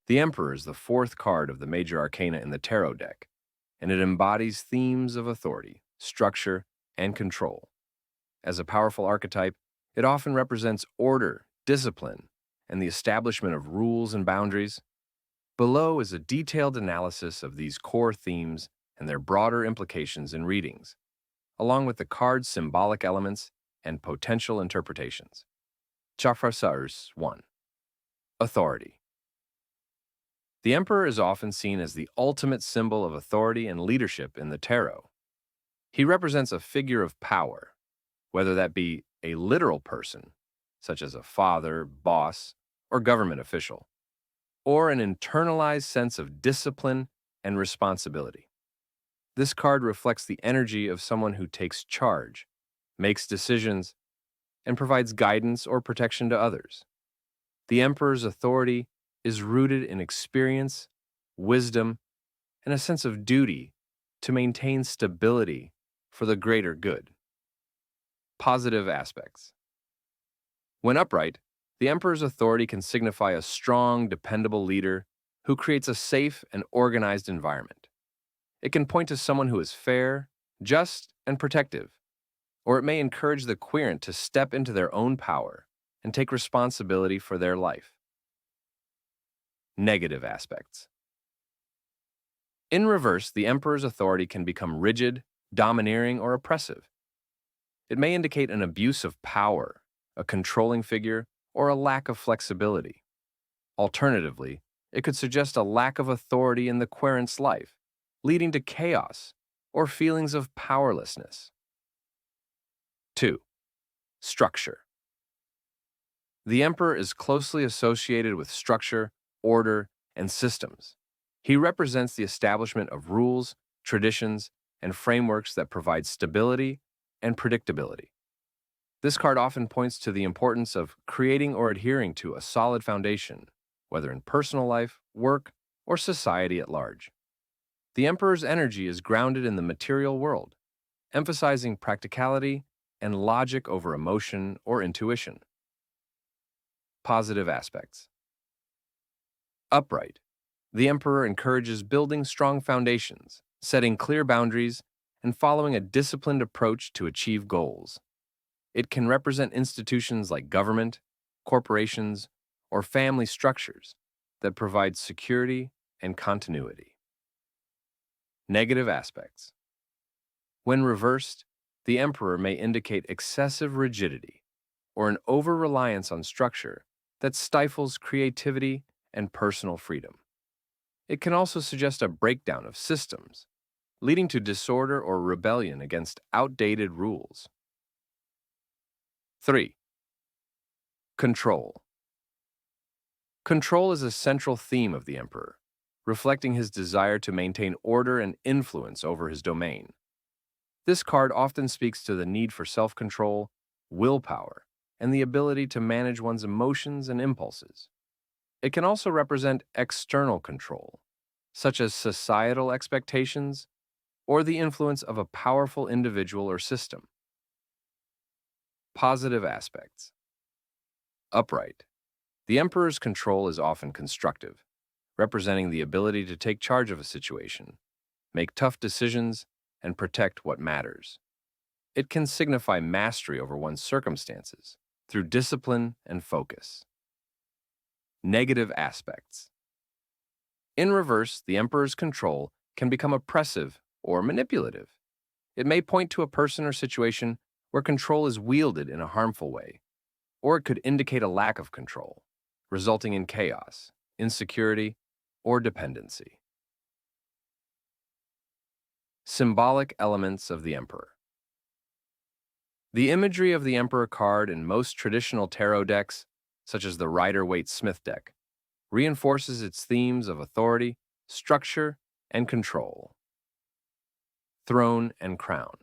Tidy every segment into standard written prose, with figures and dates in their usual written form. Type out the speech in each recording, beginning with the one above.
The Emperor is the fourth card of the major arcana in the tarot deck, and it embodies themes of authority, structure, and control. As a powerful archetype, it often represents order, discipline, and the establishment of rules and boundaries. Below is a detailed analysis of these core themes and their broader implications in readings, along with the card's symbolic elements and potential interpretations. Chafra 1. Authority. The Emperor is often seen as the ultimate symbol of authority and leadership in the tarot. He represents a figure of power, whether that be a literal person, such as a father, boss, or government official, or an internalized sense of discipline and responsibility. This card reflects the energy of someone who takes charge, makes decisions, and provides guidance or protection to others. The Emperor's authority is rooted in experience, wisdom, and a sense of duty to maintain stability for the greater good. Positive aspects. When upright, the Emperor's authority can signify a strong, dependable leader who creates a safe and organized environment. It can point to someone who is fair, just, and protective, or it may encourage the querent to step into their own power and take responsibility for their life. Negative aspects. In reverse, the Emperor's authority can become rigid, domineering, or oppressive. It may indicate an abuse of power, a controlling figure, or a lack of flexibility. Alternatively, it could suggest a lack of authority in the querent's life, leading to chaos or feelings of powerlessness. 2. Structure. The Emperor is closely associated with structure, order, and systems. He represents the establishment of rules, traditions, and frameworks that provide stability and predictability. This card often points to the importance of creating or adhering to a solid foundation, whether in personal life, work, or society at large. The Emperor's energy is grounded in the material world, emphasizing practicality and logic over emotion or intuition. Positive aspects. Upright. The Emperor encourages building strong foundations, setting clear boundaries, and following a disciplined approach to achieve goals. It can represent institutions like government, corporations, or family structures that provide security and continuity. Negative aspects. When reversed, the Emperor may indicate excessive rigidity or an over-reliance on structure that stifles creativity and personal freedom. It can also suggest a breakdown of systems, leading to disorder or rebellion against outdated rules. 3. Control. Control is a central theme of the Emperor, reflecting his desire to maintain order and influence over his domain. This card often speaks to the need for self-control, willpower, and the ability to manage one's emotions and impulses. It can also represent external control, such as societal expectations or the influence of a powerful individual or system. Positive aspects. Upright. The Emperor's control is often constructive, representing the ability to take charge of a situation, make tough decisions, and protect what matters. It can signify mastery over one's circumstances through discipline and focus. Negative aspects. In reverse, the Emperor's control can become oppressive or manipulative. It may point to a person or situation where control is wielded in a harmful way, or it could indicate a lack of control, resulting in chaos, insecurity, or dependency. Symbolic elements of the Emperor. The imagery of the Emperor card in most traditional tarot decks, such as the Rider-Waite-Smith deck, reinforces its themes of authority, structure, and control. Throne and crown.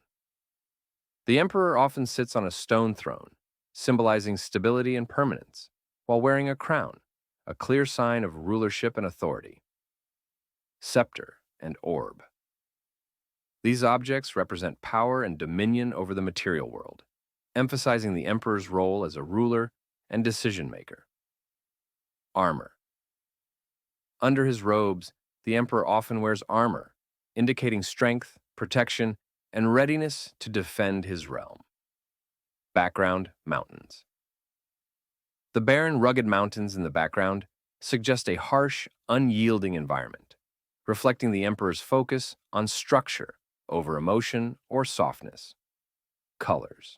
The Emperor often sits on a stone throne, symbolizing stability and permanence, while wearing a crown, a clear sign of rulership and authority. Scepter and orb. These objects represent power and dominion over the material world, emphasizing the Emperor's role as a ruler and decision-maker. Armor. Under his robes, the emperor often wears armor, indicating strength, protection, and readiness to defend his realm. Background: mountains. The barren, rugged mountains in the background suggest a harsh, unyielding environment, reflecting the emperor's focus on structure over emotion or softness. Colors: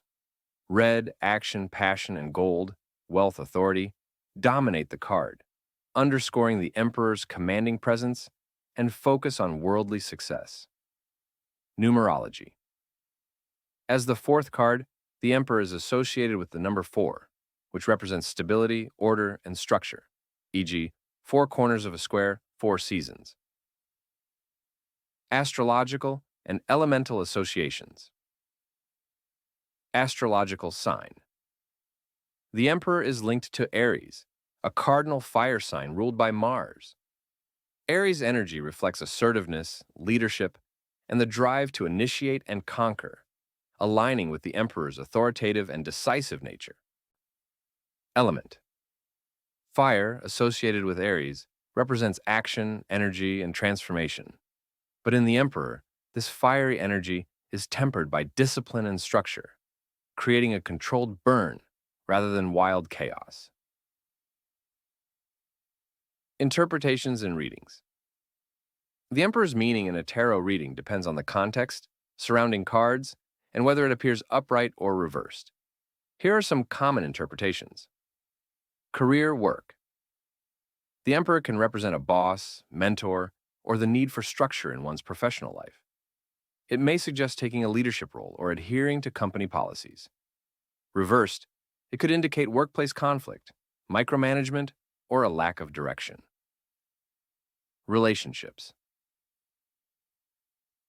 red, action, passion, and gold, wealth, authority, dominate the card, underscoring the emperor's commanding presence and focus on worldly success. Numerology. As the fourth card, the emperor is associated with the number 4, which represents stability, order, and structure, e.g., 4 corners of a square, 4 seasons. Astrological and elemental associations. Astrological sign. The emperor is linked to Aries, a cardinal fire sign ruled by Mars. Aries energy reflects assertiveness, leadership, and the drive to initiate and conquer, aligning with the emperor's authoritative and decisive nature. Element. Fire, associated with Aries, represents action, energy, and transformation. But in the emperor, this fiery energy is tempered by discipline and structure, creating a controlled burn rather than wild chaos. Interpretations and readings. The emperor's meaning in a tarot reading depends on the context, surrounding cards, and whether it appears upright or reversed. Here are some common interpretations. Career work. The emperor can represent a boss, mentor, or the need for structure in one's professional life. It may suggest taking a leadership role or adhering to company policies. Reversed, it could indicate workplace conflict, micromanagement, or a lack of direction. Relationships.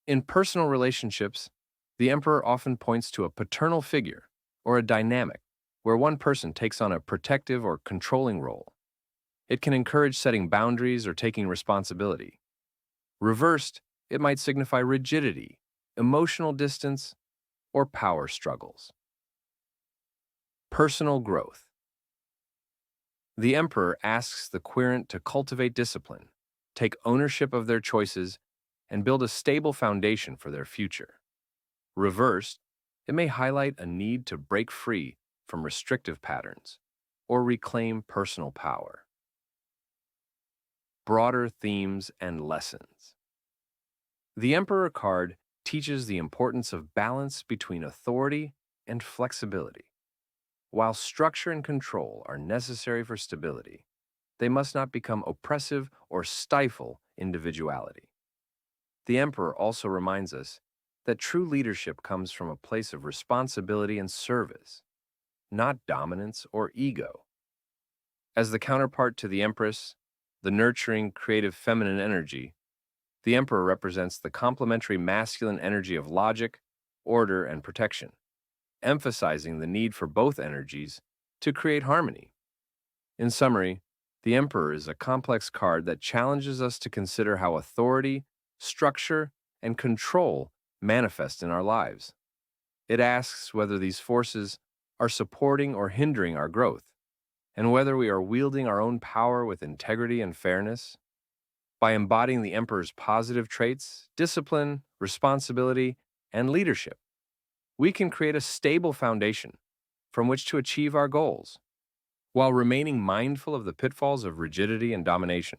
In personal relationships, the emperor often points to a paternal figure or a dynamic where one person takes on a protective or controlling role. It can encourage setting boundaries or taking responsibility. Reversed, it might signify rigidity, emotional distance, or power struggles. Personal growth. The emperor asks the querent to cultivate discipline, take ownership of their choices, and build a stable foundation for their future. Reversed, it may highlight a need to break free from restrictive patterns or reclaim personal power. Broader themes and lessons. The Emperor card teaches the importance of balance between authority and flexibility. While structure and control are necessary for stability, they must not become oppressive or stifle individuality. The Emperor also reminds us that true leadership comes from a place of responsibility and service, not dominance or ego. As the counterpart to the Empress, the nurturing, creative feminine energy, the Emperor represents the complementary masculine energy of logic, order, and protection, emphasizing the need for both energies to create harmony. In summary, the Emperor is a complex card that challenges us to consider how authority, structure, and control manifest in our lives. It asks whether these forces are supporting or hindering our growth, and whether we are wielding our own power with integrity and fairness. By embodying the Emperor's positive traits, discipline, responsibility, and leadership, we can create a stable foundation from which to achieve our goals, while remaining mindful of the pitfalls of rigidity and domination.